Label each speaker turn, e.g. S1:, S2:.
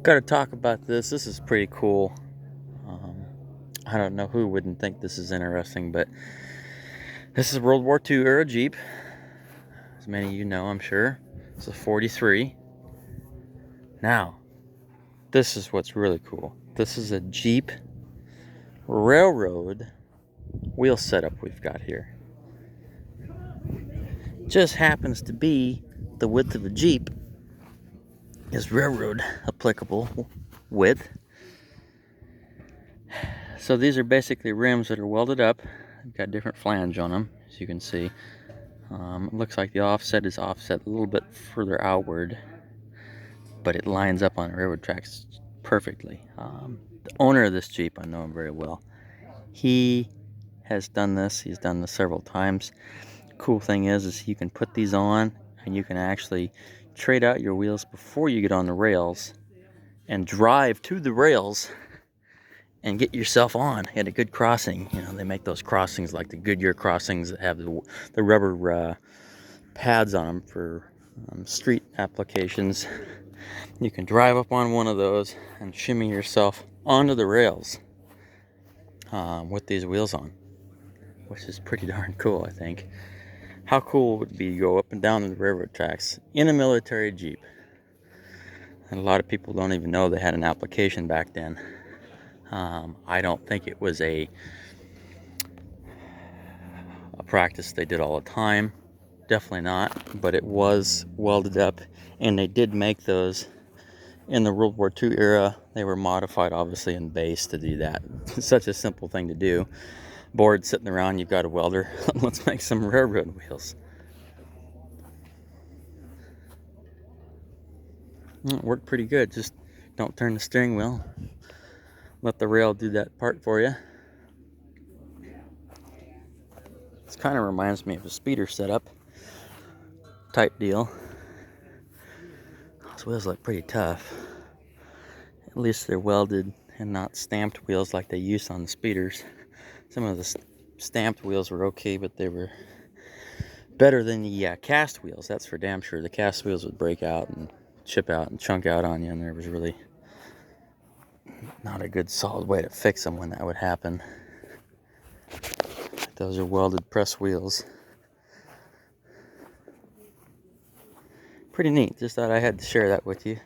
S1: Gotta talk about this. This is pretty cool. Um, I don't know who wouldn't think this is interesting, but this is a World War II era Jeep. As many of you know, I'm sure. It's a 43. Now, this is what's really cool. This is a Jeep Railroad wheel setup we've got here. Just happens to be the width of a Jeep is railroad applicable width. So these are basically rims that are welded up. They've got different flange on them, as you can see. It looks like the offset is offset a little bit further outward, but it lines up on railroad tracks perfectly. The owner of this Jeep, I know him very well. He has done this. He's done this several times. Cool thing is you can put these on and you can actually trade out your wheels before you get on the rails and drive to the rails and get yourself on at a good crossing. You know, they make those crossings like the Goodyear crossings that have the rubber pads on them for street applications. You can drive up on one of those and shimmy yourself onto the rails with these wheels on, which is pretty darn cool, I think. How cool would it be to go up and down the railroad tracks in a military Jeep? And a lot of people don't even know they had an application back then. I don't think it was a practice they did all the time. Definitely not, but it was welded up, and they did make those in the World War II era. They were modified, obviously, in base to do that. It's such a simple thing to do. Bored sitting around, you've got a welder. Let's make some railroad wheels. It worked pretty good. Just don't turn the steering wheel. Let the rail do that part for you. This kind of reminds me of a speeder setup type deal. Those wheels look pretty tough. At least they're welded and not stamped wheels like they use on the speeders. Some of the stamped wheels were okay, but they were better than the cast wheels. That's for damn sure. The cast wheels would break out and chip out and chunk out on you, and there was really not a good solid way to fix them when that would happen. Those are welded press wheels. Pretty neat. Just thought I had to share that with you.